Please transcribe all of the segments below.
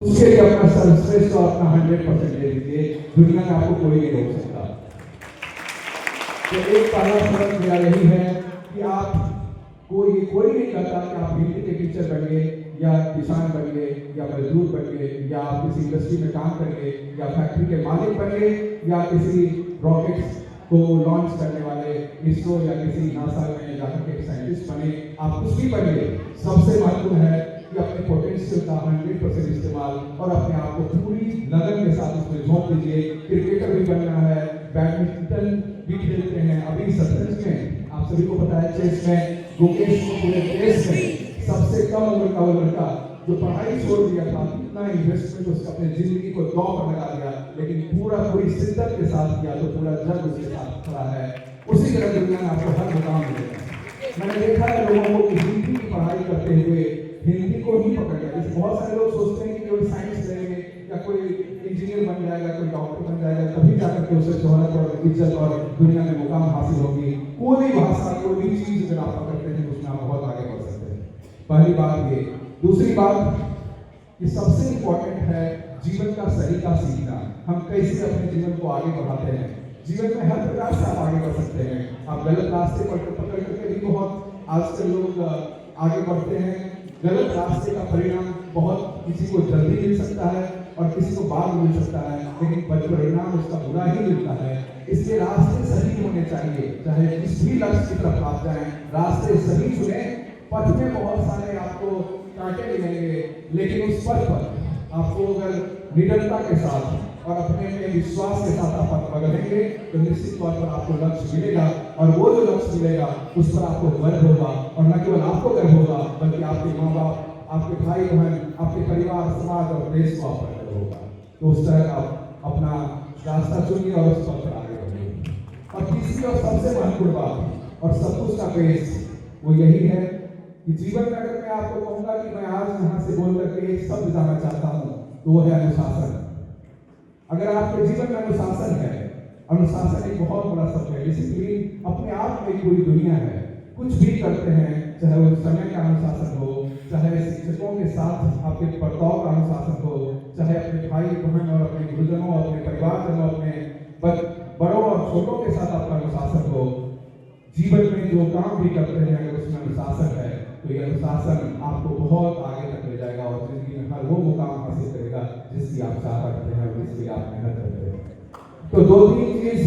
उसके लिए अपना सर्वश्रेष्ठ और अपना 100% दे दीजिए। दुनिया में आपको कोई नहीं रोक सकता। तो एक पहला फर्क मेरा यही है कि आप कोई नहीं कहता कि आप हिंदी के टीचर बनिए या किसान बनिए या मजदूर बनिए या आप किसी इंडस्ट्री में काम करिए या फैक्ट्री के मालिक बनिए या किसी रॉकेट्स को लॉन्च करने वाले इसरो या किसी नासा में जाकर के साइंटिस्ट बने। आप कुछ भी बनिए, सबसे महत्वपूर्ण है कि अपने पोटेंशियल का 100% इस्तेमाल और अपने आप को पूरी लगन के साथ उसमें झोंक दीजिए। क्रिकेटर भी बनना है, बैडमिंटन भी खेलते हैं, अभी शतरंज में आप सभी को पता है, चेस में गुकेश को पूरे देश में सबसे कम उम्र का वो लड़का जो पढ़ाई छोड़ दिया था, इतना इन्वेस्टमेंट उसने अपने जिंदगी को दौड़ पर लगा दिया, लेकिन पूरी शिद्दत के साथ किया तो पूरा जग उसके साथ खड़ा है। उसी तरह दुनिया में आपको हर मुकाम मिलेगा। मैंने देखा है लोगों को हिंदी की पढ़ाई करते हुए हिंदी को ही पकड़ लिया। जैसे बहुत सारे लोग सोचते हैं कि कोई साइंस लेंगे या कोई इंजीनियर बन जाएगा, कोई डॉक्टर बन जाएगा, तभी जाकर के उसे शोहरत और इज्जत और दुनिया में मुकाम हासिल होगी। कोई भी भाषा, कोई भी चीज अगर आप पकड़ते हैं उसमें आप बहुत आगे बढ़ सकते हैं। पहली बात ये। दूसरी बात कि सबसे इंपॉर्टेंट है जीवन का सलीका सीखना। हम कैसे अपने जीवन को आगे बढ़ाते हैं। जीवन में हर प्रकार से आप आगे बढ़ सकते हैं। आप गलत रास्ते पर पकड़ करके भी बहुत आजकल लोग आगे बढ़ते हैं। गलत रास्ते का परिणाम बहुत किसी को जल्दी मिल सकता है और किसी को बाद मिल सकता है, लेकिन परिणाम उसका बुरा ही मिलता है। इसलिए रास्ते सही होने चाहिए, चाहे किस भी लक्ष्य की तरफ आप जाएं, रास्ते सही चुने। पथ में बहुत सारे आपको कांटे मिलेंगे, लेकिन उस पथ पर आपको अगर निडरता के साथ और अपने में विश्वास के साथ आप बदलेंगे तो निश्चित तौर पर आपको लक्ष्य मिलेगा, और वो जो लक्ष्य मिलेगा उस पर आपको गर्व होगा, और न केवल आपको गर्व होगा बल्कि आपके माँ बाप, आपके भाई बहन, आपके परिवार, समाज और देश को आप पर गर्व होगा। तो उस तरह आप अपना रास्ता चुनिए और उस पर आगे बढ़िए। और तीसरी और सबसे महत्वपूर्ण बात और सब कुछ का बेस वो यही है कि जीवन में अगर मैं आपको कहूंगा कि मैं आज यहाँ से बोल करके एक शब्द जाना चाहता हूँ तो वो है अनुशासन। अगर आपके जीवन में अनुशासन है, अनुशासन एक बहुत बड़ा शब्द है। डिसिप्लिन अपने आप में एक पूरी दुनिया है। कुछ भी करते हैं, चाहे वो समय का अनुशासन हो, चाहे शिक्षकों के साथ आपके बर्ताव का अनुशासन हो, चाहे अपने भाई बहन और अपने गुरुजनों, अपने परिवारजनों, अपने बड़ों और छोटों के साथ आपका अनुशासन हो। जीवन में जो काम भी करते हैं अगर उसमें अनुशासन है तो ये अनुशासन आपको बहुत आगे तक ले जाएगा और जिंदगी में हर वो मुकाम हासिल करेगा जिसकी आप चाह करते हैं और जिसकी आप मेहनत करते हैं। तो 2-3 चीज,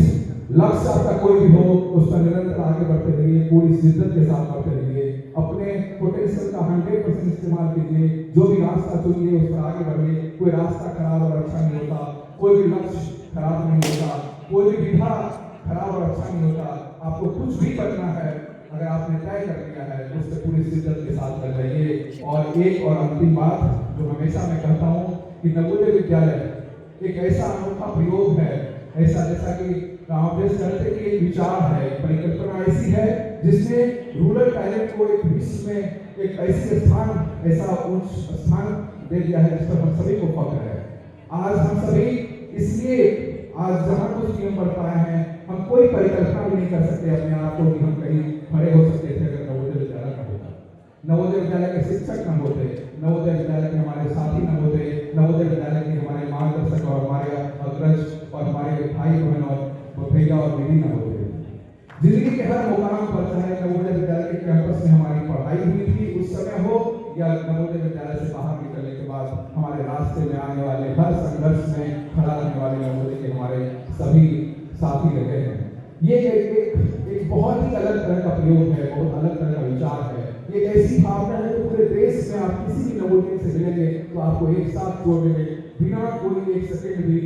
लक्ष्य आपका कोई भी हो उस पर निरंतर आगे बढ़ते रहिए, पूरी शिद्दत के साथ बढ़ते रहिए, अपने पोटेंशियल का 100% इस्तेमाल कीजिए। जो भी रास्ता चुनिए उस पर आगे बढ़िए। कोई रास्ता खराब और अच्छा नहीं होता, कोई भी लक्ष्य खराब नहीं होता, कोई भी विधा खराब और अच्छा नहीं होता। आपको कुछ भी करना है, अगर आपने तय कर लिया है तो उससे पूरी शिद्दत के साथ कर रहिए। और एक और अंतिम बात जो हमेशा मैं कहता हूँ कि नवोदय विद्यालय एक ऐसा अनोखा प्रयोग है, ऐसा जैसा कि रामदेव कहते कि एक विचार है, परिकल्पना ऐसी है जिसने रूरल टैलेंट को एक विश्व में एक ऐसी स्थान, ऐसा उच्च स्थान दे दिया है जिस पर हम सभी को फख्र है। आज हम सभी इसलिए आज जहाँ कुछ नियम बढ़ पाए हैं, हम कोई परिकल्पना भी नहीं कर सकते अपने आप को कि हम कहीं खड़े हो सकते थे अगर नवोदय विद्यालय न होता, नवोदय विद्यालय के शिक्षक न होते, नवोदय विद्यालय के हमारे साथी न होते, नवोदय विद्यालय के हमारे मार्गदर्शक और हमारे अग्रज और हमारे भाई बहन और भैया और दीदी न होते। जिंदगी के हर मुकाम पर, चाहे नवोदय विद्यालय के कैंपस में हमारी पढ़ाई हुई थी उस समय हो या नवोदय विद्यालय से बाहर निकलने के बाद हमारे रास्ते में आने वाले हर संघर्ष में खड़ा रहने वाले नवोदय के हमारे सभी साथी रहे हैं। ये एक बहुत ही अलग तरह का प्रयोग है, बहुत अलग तरह का विचार है। ये ऐसी भावना है जो पूरे देश में आप किसी भी नवोदय से मिलेंगे तो आपको एक साथ जोड़ने में बिना कोई एक सेकंड भी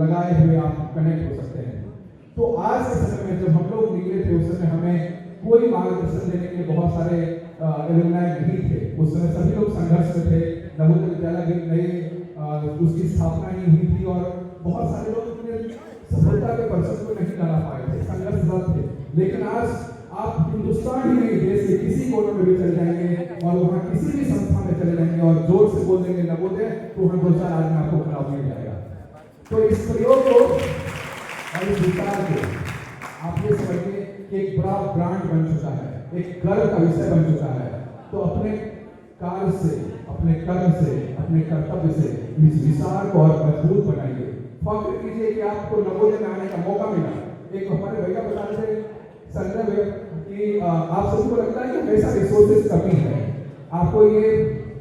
लगाए हुए आप कनेक्ट हो सकते हैं। तो आज के समय में जब हम लोग निकले थे उस समय हमें कोई मार्गदर्शन देने के लिए बहुत सारे एलुमनाई नहीं थे। उस समय सभी लोग संघर्ष में थे। नवोदय विद्यालय भी नई उसकी स्थापना ही हुई थी और बहुत सारे लोग सफलता के परचम को नहीं लगा पाए थे, संघर्षरत थे। लेकिन आज आप हिंदुस्तान ही नहीं, देश के किसी कोने में भी चले जाएंगे और वहाँ किसी भी संस्था में चले जाएंगे और जोर से बोल देंगे नवोदय तो वहाँ 2-4 आदमी आपको खराब मिल जाएगा। तो इस प्रयोग को और इस विचार को आप ये समझिए कि एक बड़ा ब्रांड बन चुका है, एक गर्व का विषय बन चुका है। तो अपने कार्य से, अपने कर्म से, अपने कर्तव्य से इस विचार को और मजबूत बनाइए। फक्र कीजिए कि आपको नवोदय में आने का मौका मिला। एक हमारे भैया बता रहे थे, संजय भैया, कि आप सभी को लगता है कि हमेशा रिसोर्सेज कमी है। आपको ये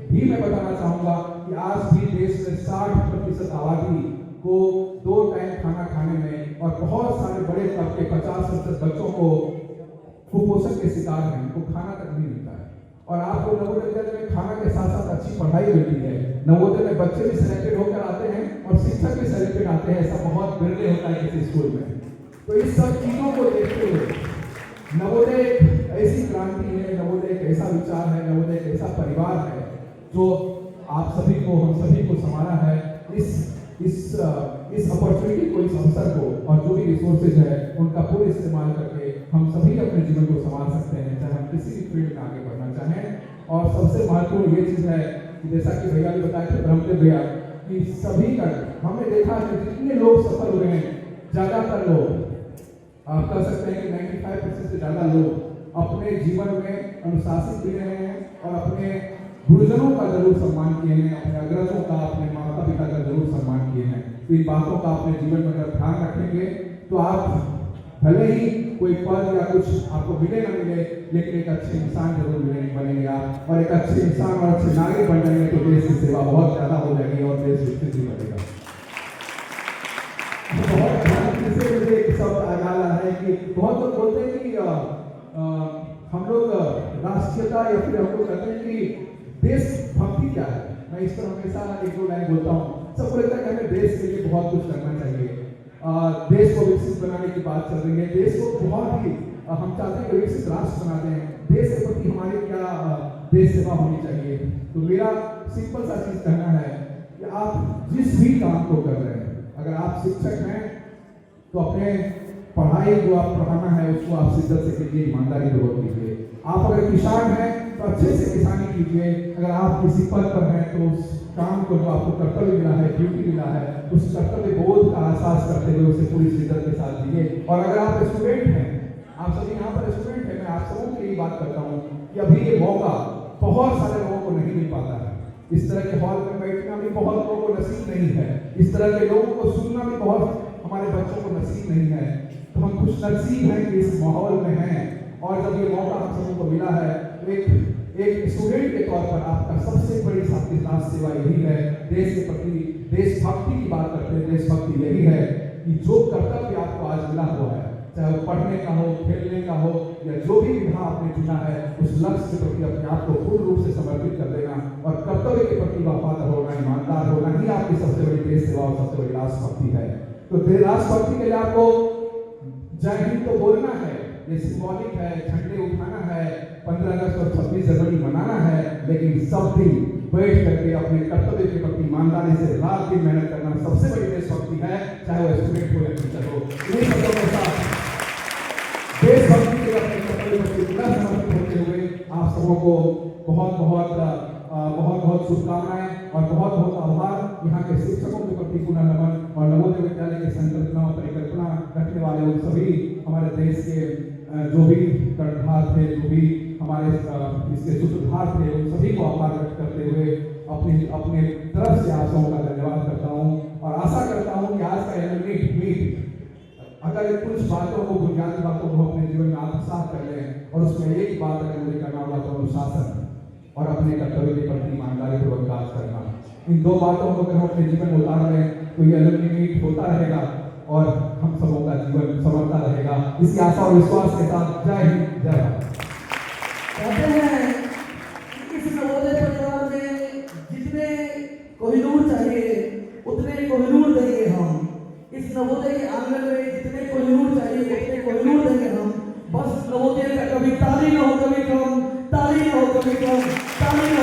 भी मैं बताना चाहूंगा कि आज भी देश में 60% आबादी को 2 टाइम खाना खाने में और बहुत सारे बड़े तबके 50% बच्चों को कुपोषण के शिकार हैं, उनको खाना तक नहीं मिलता है। और आपको नवोदय विद्यालय में खाना के साथ साथ अच्छी पढ़ाई मिलती है। नवोदय में बच्चे भी सिलेक्टेड होकर आते हैं और शिक्षक भी सिलेक्टेड आते हैं। ऐसा बहुत बिरले होता है किसी स्कूल में। तो इस सब चीजों को देखते हुए नवोदय एक ऐसी क्रांति है, नवोदय एक ऐसा विचार है, नवोदय एक ऐसा परिवार है जो आप सभी को, हम सभी को संभाला है। इस अपॉर्चुनिटी को, इस अवसर को और जो भी रिसोर्सेज है उनका पूर्ण इस्तेमाल करके हम सभी अपने जीवन को संभाल सकते हैं, चाहे हम किसी भी फील्ड में आगे बढ़ना चाहें। और सबसे महत्वपूर्ण ये चीज है कि जैसा कि भैया भी बताए थे, ब्रह्मदेव भैया, कि सभी का हमने देखा है जितने लोग सफल हुए हैं, ज्यादातर लोग, आप कह सकते हैं कि 95% से ज्यादा लोग अपने जीवन में अनुशासित भी रहे हैं और अपने गुरुजनों का जरूर सम्मान किए हैं, अपने अग्रजों का, अपने माता पिता का जरूर सम्मान किए हैं। तो इन बातों का अपने जीवन में अगर ध्यान रखेंगे तो आप भले ही कोई पद या कुछ आपको मिले ना मिले, लेकिन एक अच्छे इंसान जरूर बनेंगे आप। और एक अच्छे इंसान और अच्छे नागरिक बन जाएंगे तो देश की सेवा बहुत ज्यादा हो जाएगी और देश विकसित भी बनेगा। बहुत मुझे एक शब्द याद आ रहा है कि बहुत लोग बोलते हैं कि हम लोग राष्ट्रीयता या फिर हम लोग कहते हैं कि देशभक्ति क्या है। मैं इस पर हमेशा 1-2 लाइन बोलता हूँ। सबको लगता है कि हमें देश के लिए बहुत कुछ करना चाहिए, देश को विकसित बनाने की बात चल रही है, देश को बहुत ही हम चाहते हैं कि विकसित राष्ट्र बनाते हैं। देश के प्रति हमारी क्या देश सेवा होनी चाहिए। तो मेरा सिंपल सा चीज कहना है कि आप जिस भी काम को कर रहे हैं, अगर आप शिक्षक हैं तो अपने पढ़ाई जो आप पढ़ाना है उसको आप शिद्दत से कीजिए, ईमानदारी पूर्वक कीजिए। आप अगर किसान हैं तो अच्छे से किसानी कीजिए। अगर आप किसी पद पर हैं तो उस काम को, जो आपको कर्तव्य मिला है, ड्यूटी मिला है, उस कर्तव्य बोध का एहसास करते हुए उसे पूरी शिद्दत के साथ दीजिए। और अगर आप स्टूडेंट हैं, आप सभी यहाँ पर स्टूडेंट हैं, मैं आप सबों की यही बात करता हूँ कि अभी ये मौका बहुत सारे लोगों को नहीं मिल पाता है। इस तरह के हॉल में बैठना भी बहुत लोगों को नसीब नहीं है, इस तरह के लोगों को सुनना भी बहुत हमारे बच्चों को नसीब नहीं है। तो हम खुश नसीब हैं कि इस माहौल में हैं। और जब ये मौका हम सबों को मिला है तो एक स्टूडेंट के तौर पर आपका सबसे बड़ी राष्ट्र सेवा यही है, देश के प्रति देशभक्ति की बात करते हैं। देशभक्ति यही है कि जो कर्तव्य आपको आज मिला हुआ है, चाहे वो पढ़ने का हो, खेलने का हो, या जो भी विधा आपने चुना है, उस लक्ष्य के प्रति अपने आप को पूर्ण रूप से समर्पित कर देना और कर्तव्य के प्रति वफादार होना, ईमानदार होना ही आपकी सबसे बड़ी देश सेवा और सबसे बड़ी राष्ट्रभक्ति है। तो राष्ट्रभक्ति के लिए आपको जय हिंद तो बोलना है, ये सिंबॉलिक है, झंडे उठाना है, 15 अगस्त और 26 जनवरी मनाना है, लेकिन सब दिन बैठ करके अपने कर्तव्य के प्रति ईमानदारी से रात दिन मेहनत करना सबसे बड़ी देशभक्ति है, चाहे वो स्टूडेंट हो या टीचर हो। इन्हीं शब्दों के साथ देशभक्ति के अपने कर्तव्य के प्रति पूरा समर्पित होते हुए आप सबों को बहुत बहुत शुभकामनाएं और बहुत बहुत आभार। यहाँ के शिक्षकों के प्रति पुनः नमन और नवोदय विद्यालय के संकल्पना और परिकल्पना रखने वाले उन सभी हमारे देश के जो भी कर्णधार थे, जो भी हमारे इसके सूत्रधार थे, उन सभी को आभार व्यक्त करते हुए अपने तरफ से आप सबों का धन्यवाद करता हूँ। और आशा करता हूँ कि आज का एनुअल मीट अगर कुछ बातों को, बुनियादी बातों को अपने जीवन में आत्मसात कर लें और उसमें एक बात अगर मुझे करना होगा तो अनुशासन और अपने कर्तव्य के प्रति ईमानदारी पूर्वक कार्य करना। इन 2 बातों को अगर हम अपने जीवन में उतार लें तो ये एनुअल मीट होता रहेगा और हम सबों का जीवन संवरता रहेगा। इसी आशा और विश्वास के साथ जय हिंद, जय भारत। कहते हैं इस नवोदय परिवार में जितने कोहिनूर चाहिए उतने कोहिनूर देंगे हम। इस नवोदय के आंगन में जितने कोहिनूर चाहिए उतने कोहिनूर देंगे हम। बस नवोदय का कभी ताली न हो कभी कम, ताली न हो कभी कम, ताली न